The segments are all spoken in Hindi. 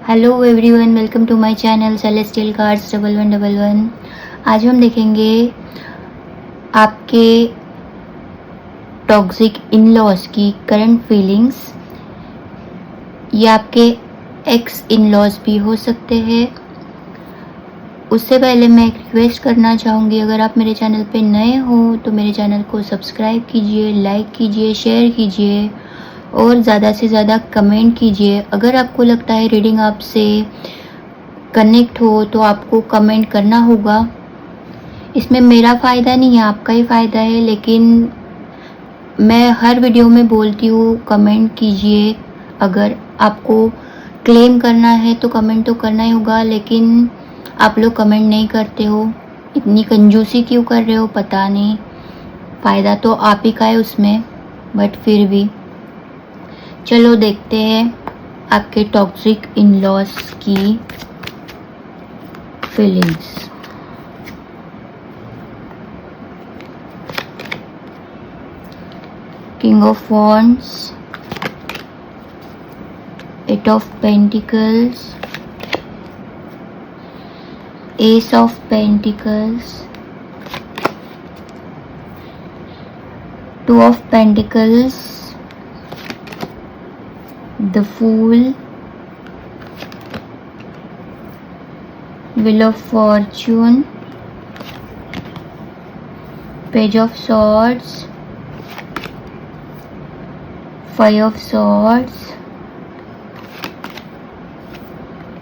Hello everyone, welcome to my channel celestial cards 1111। आज हम देखेंगे आपके टॉक्सिक इन लॉज की करंट फीलिंग्स। ये आपके एक्स इन लॉज भी हो सकते हैं। उससे पहले मैं एक रिक्वेस्ट करना चाहूँगी, अगर आप मेरे चैनल पे नए हो तो मेरे चैनल को सब्सक्राइब कीजिए, लाइक कीजिए, शेयर कीजिए और ज़्यादा से ज़्यादा कमेंट कीजिए। अगर आपको लगता है रीडिंग आपसे कनेक्ट हो तो आपको कमेंट करना होगा। इसमें मेरा फ़ायदा नहीं है, आपका ही फ़ायदा है, लेकिन मैं हर वीडियो में बोलती हूँ कमेंट कीजिए। अगर आपको क्लेम करना है तो कमेंट तो करना ही होगा, लेकिन आप लोग कमेंट नहीं करते हो। इतनी कंजूसी क्यों कर रहे हो पता नहीं। फ़ायदा तो आप ही का है उसमें, बट फिर भी चलो देखते हैं आपके टॉक्सिक इन लॉज की feelings. King of wands, eight of pentacles, ace of pentacles, two of pentacles, the Fool, Wheel of Fortune, Page of Swords, Five of Swords,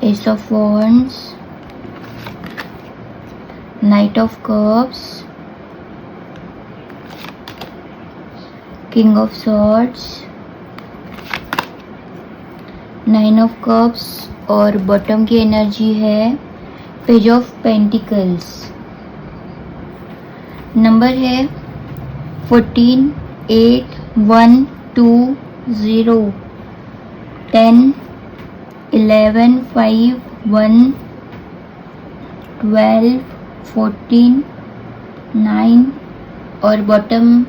Ace of Wands, Knight of Cups, King of Swords, nine of cups और बॉटम की एनर्जी है पेज ऑफ पेंटिकल्स। नंबर है 14, 8, 1, 2, 0, 10, 11, 5, 1, 12, 14, 9 और बॉटम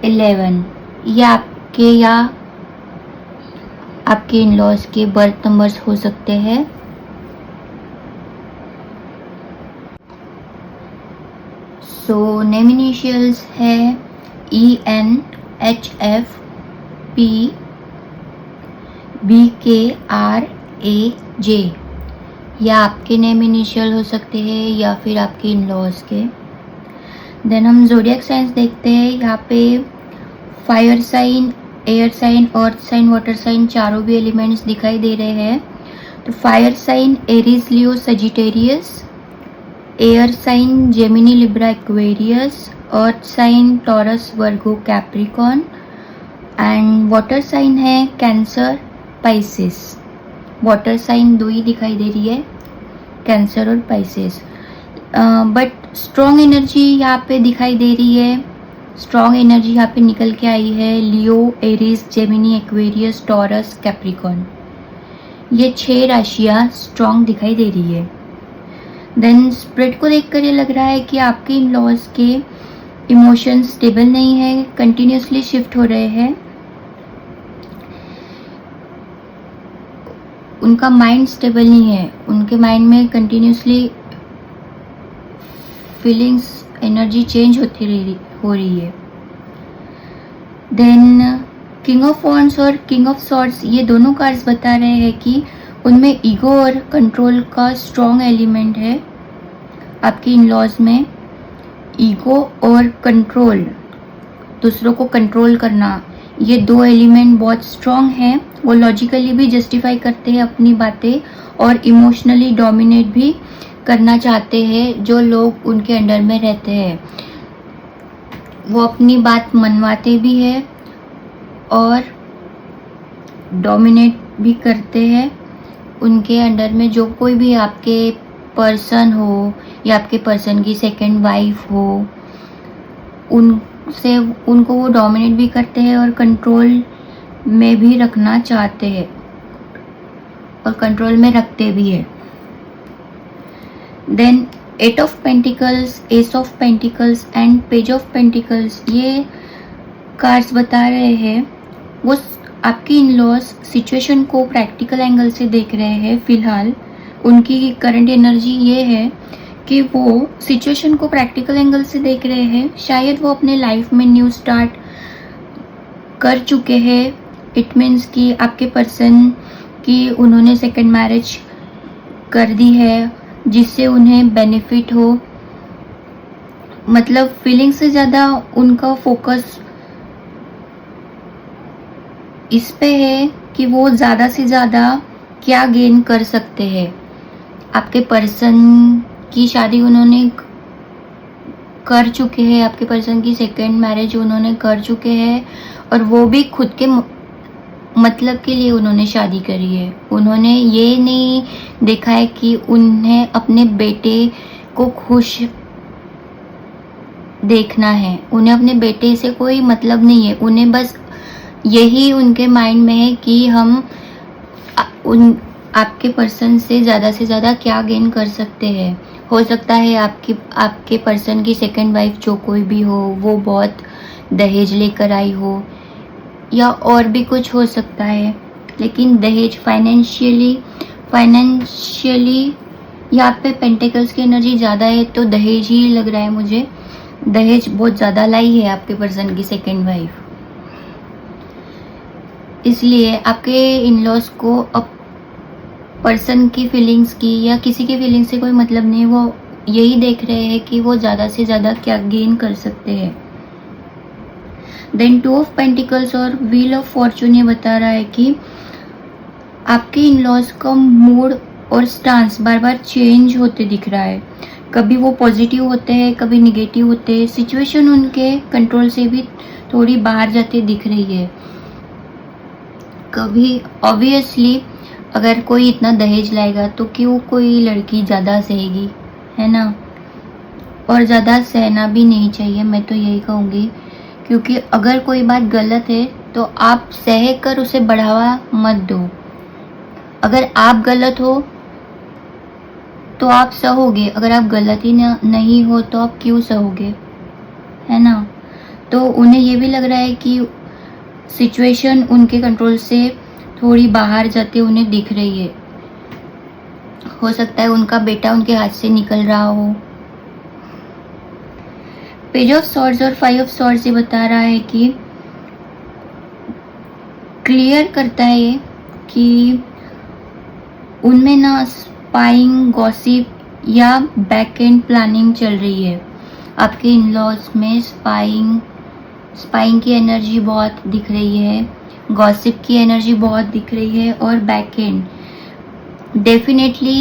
11। ये आपके या आपके इन लॉज के बर्थ नंबर्स हो सकते हैं। सो नेम इनिशियल्स है EN, HF, P, BK, RAJ। या आपके नेम इनिशियल हो सकते हैं या फिर आपके इन लॉज के। देन हम ज़ोडिएक साइंस देखते हैं। यहाँ पे fire sign, air sign, earth sign, water sign चारों भी एलिमेंट्स दिखाई दे रहे हैं। तो fire sign Aries, Leo, Sagittarius, air sign Gemini, Libra, Aquarius, earth sign Taurus, Virgo, Capricorn and water sign है कैंसर, पाइसेस। वाटर साइन दो ही दिखाई दे रही है, कैंसर और पाइसेस। बट स्ट्रॉन्ग एनर्जी यहाँ पे दिखाई दे रही है। स्ट्रॉन्ग एनर्जी यहाँ पे निकल के आई है Leo, Aries, Gemini, Aquarius, Taurus, Capricorn. ये 6 राशियाँ स्ट्रॉन्ग दिखाई दे रही है। देन स्प्रेड को देखकर ये लग रहा है कि आपके इन लॉज के इमोशंस स्टेबल नहीं है, कंटिन्यूसली शिफ्ट हो रहे हैं। उनका माइंड स्टेबल नहीं है, उनके माइंड में कंटिन्यूसली फीलिंग्स, एनर्जी चेंज हो रही है। देन किंग ऑफ वॉन्ड्स और किंग ऑफ सॉर्ड्स, ये दोनों कार्ड्स बता रहे हैं कि उनमें ईगो और कंट्रोल का स्ट्रॉन्ग एलिमेंट है। आपके इन लॉज में ईगो और कंट्रोल, दूसरों को कंट्रोल करना, ये दो एलिमेंट बहुत स्ट्रॉन्ग हैं। वो लॉजिकली भी जस्टिफाई करते हैं अपनी बातें और इमोशनली डोमिनेट भी करना चाहते हैं जो लोग उनके अंडर में रहते हैं। वो अपनी बात मनवाते भी हैं और डोमिनेट भी करते हैं। उनके अंडर में जो कोई भी आपके पर्सन हो या आपके पर्सन की सेकंड वाइफ हो, उनसे उनको वो डोमिनेट भी करते हैं और कंट्रोल में भी रखना चाहते हैं और कंट्रोल में रखते भी हैं। Then 8 of pentacles, ace of pentacles and page of pentacles, ये कार्ड्स बता रहे हैं वो आपके इन लॉज सिचुएशन को प्रैक्टिकल एंगल से देख रहे हैं। फिलहाल उनकी करंट एनर्जी ये है कि वो सिचुएशन को प्रैक्टिकल एंगल से देख रहे हैं। शायद वो अपने लाइफ में न्यू स्टार्ट कर चुके हैं। इट मीन्स कि आपके पर्सन की उन्होंने सेकंड मैरिज कर दी है जिससे उन्हें बेनिफिट हो। मतलब फीलिंग से ज़्यादा उनका फोकस इस पे है कि वो ज़्यादा से ज़्यादा क्या गेन कर सकते हैं। आपके पर्सन की शादी उन्होंने कर चुके हैं, आपके पर्सन की सेकंड मैरिज उन्होंने कर चुके हैं और वो भी खुद के मतलब के लिए उन्होंने शादी करी है। उन्होंने ये नहीं देखा है कि उन्हें अपने बेटे को खुश देखना है, उन्हें अपने बेटे से कोई मतलब नहीं है। उन्हें बस यही उनके माइंड में है कि हम आपके पर्सन से ज़्यादा क्या गेन कर सकते हैं। हो सकता है आपके पर्सन की सेकंड वाइफ जो कोई भी हो वो बहुत दहेज लेकर आई हो या और भी कुछ हो सकता है, लेकिन दहेज फाइनेंशियली यहाँ पे पेंटिकल्स की एनर्जी ज़्यादा है तो दहेज ही लग रहा है मुझे। दहेज बहुत ज़्यादा लाई है आपके पर्सन की सेकंड वाइफ, इसलिए आपके इन लॉज को अब पर्सन की फीलिंग्स की या किसी की फीलिंग्स से कोई मतलब नहीं। वो यही देख रहे हैं कि वो ज़्यादा से ज़्यादा क्या गेन कर सकते हैं। देन 2 ऑफ पेंटिकल्स और व्हील ऑफ फॉर्चून ये बता रहा है कि आपके इन लॉज का मूड और स्टांस बार बार चेंज होते दिख रहा है। कभी वो पॉजिटिव होते हैं, कभी निगेटिव होते हैं। सिचुएशन उनके कंट्रोल से भी थोड़ी बाहर जाते दिख रही है। कभी ऑब्वियसली अगर कोई इतना दहेज लाएगा तो क्यों कोई लड़की ज़्यादा सहेगी, है ना। और ज़्यादा सहना भी नहीं चाहिए, मैं तो यही कहूँगी, क्योंकि अगर कोई बात गलत है तो आप सह कर उसे बढ़ावा मत दो। अगर आप गलत हो तो आप सहोगे, अगर आप गलत ही नहीं हो तो आप क्यों सहोगे, है ना। तो उन्हें ये भी लग रहा है कि सिचुएशन उनके कंट्रोल से थोड़ी बाहर जाते उन्हें दिख रही है। हो सकता है उनका बेटा उनके हाथ से निकल रहा हो। पेज ऑफ सॉर्ड्स और 5 ऑफ सॉर्ड्स ये बता रहा है कि क्लियर करता है कि उनमें ना स्पाइंग, गॉसिप या बैक एंड प्लानिंग चल रही है। आपके इन लॉज में स्पाइंग की एनर्जी बहुत दिख रही है, गॉसिप की एनर्जी बहुत दिख रही है और बैक एंड डेफिनेटली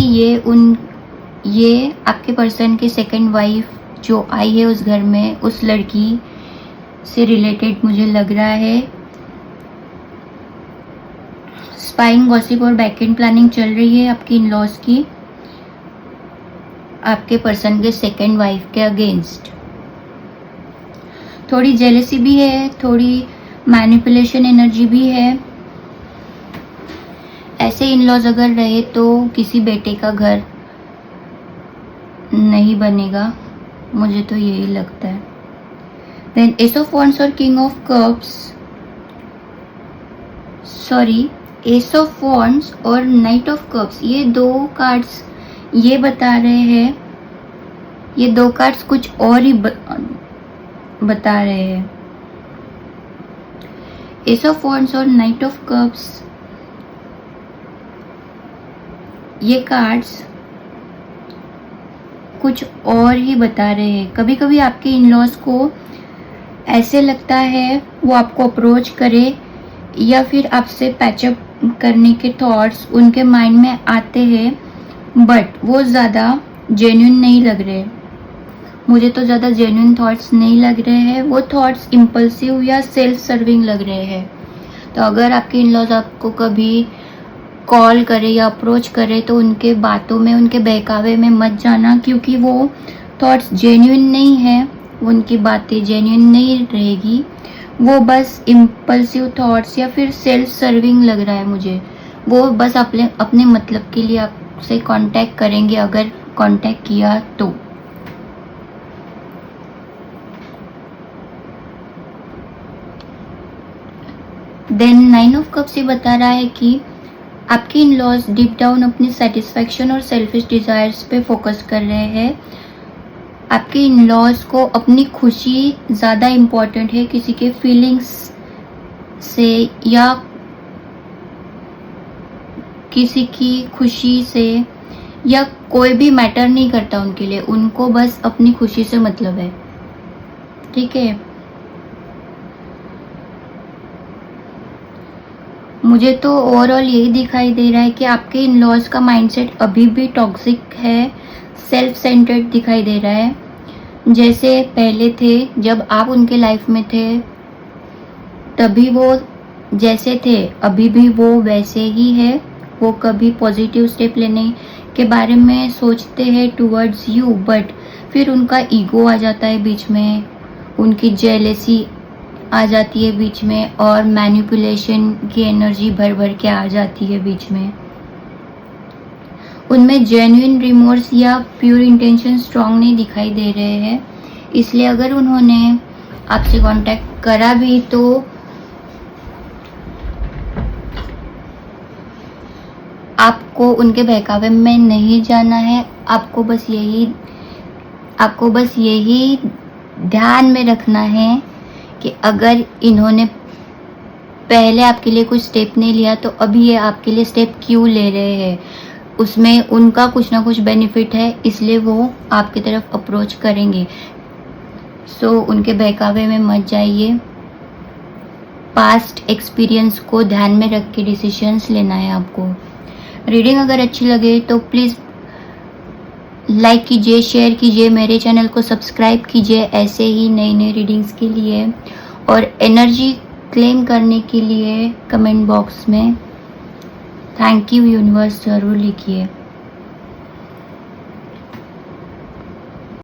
ये आपके पर्सन की सेकंड वाइफ जो आई है उस घर में, उस लड़की से रिलेटेड मुझे लग रहा है। स्पाइंग, गॉसिप और बैक एंड प्लानिंग चल रही है आपकी इन लॉज की आपके पर्सन के सेकंड वाइफ के अगेंस्ट। थोड़ी जेलसी भी है, थोड़ी मैनिपुलेशन एनर्जी भी है। ऐसे इन लॉज अगर रहे तो किसी बेटे का घर नहीं बनेगा, मुझे तो यही लगता है। देन एस ऑफ वॉन्ड्स और king of cups, sorry, S of wands और नाइट ऑफ कप्स, ये दो कार्ड्स ये बता रहे हैं, ये दो कार्ड्स कुछ और ही बता रहे हैं। एस ऑफ वॉन्ड्स और नाइट ऑफ कप्स ये कार्ड्स कुछ और ही बता रहे हैं। कभी कभी आपके इन लॉज को ऐसे लगता है वो आपको अप्रोच करे या फिर आपसे पैचअप करने के थॉट्स उनके माइंड में आते हैं, बट वो ज़्यादा जेन्युइन नहीं लग रहे। मुझे तो ज़्यादा जेन्युइन थॉट्स नहीं लग रहे हैं, वो थॉट्स इम्पल्सिव या सेल्फ सर्विंग लग रहे हैं। तो अगर आपके इन लॉज आपको कभी कॉल करे या अप्रोच करे तो उनके बातों में, उनके बहकावे में मत जाना, क्योंकि वो थॉट्स जेन्युइन नहीं है, उनकी बातें जेन्युइन नहीं रहेगी, वो बस इम्पल्सिव थॉट्स या फिर सेल्फ सर्विंग लग रहा है मुझे। वो बस अपने मतलब के लिए आपसे कांटेक्ट करेंगे, अगर कांटेक्ट किया तो। देन 9 ऑफ कप्स ये बता रहा है कि आपके इन लॉज डीप डाउन अपनी सेटिस्फैक्शन और सेल्फिश डिज़ायर्स पे फोकस कर रहे हैं। आपके इन लॉज को अपनी खुशी ज़्यादा इम्पॉर्टेंट है किसी के फीलिंग्स से, या किसी की खुशी से, या कोई भी मैटर नहीं करता उनके लिए, उनको बस अपनी खुशी से मतलब है। ठीक है, मुझे तो ओवरऑल यही दिखाई दे रहा है कि आपके इन लॉज का माइंडसेट अभी भी टॉक्सिक है, सेल्फ सेंटर्ड दिखाई दे रहा है। जैसे पहले थे, जब आप उनके लाइफ में थे तभी वो जैसे थे अभी भी वो वैसे ही है। वो कभी पॉजिटिव स्टेप लेने के बारे में सोचते हैं टूवर्ड्स यू, बट फिर उनका ईगो आ जाता है बीच में, उनकी जेलेसी आ जाती है बीच में, और मैनिपुलेशन की एनर्जी भर भर के आ जाती है बीच में। उनमें जेन्युइन रिमोर्स या प्योर इंटेंशन स्ट्रांग नहीं दिखाई दे रहे हैं। इसलिए अगर उन्होंने आपसे कांटेक्ट करा भी तो आपको उनके बहकावे में नहीं जाना है। आपको बस यही ध्यान में रखना है कि अगर इन्होंने पहले आपके लिए कुछ स्टेप नहीं लिया तो अभी ये आपके लिए स्टेप क्यों ले रहे हैं। उसमें उनका कुछ ना कुछ बेनिफिट है, इसलिए वो आपकी तरफ अप्रोच करेंगे। सो उनके बहकावे में मत जाइए। पास्ट एक्सपीरियंस को ध्यान में रख के डिसीजंस लेना है आपको। रीडिंग अगर अच्छी लगे तो प्लीज़ लाइक कीजिए, शेयर कीजिए, मेरे चैनल को सब्सक्राइब कीजिए ऐसे ही नई रीडिंग्स के लिए। और एनर्जी क्लेम करने के लिए कमेंट बॉक्स में थैंक यू यूनिवर्स ज़रूर लिखिए।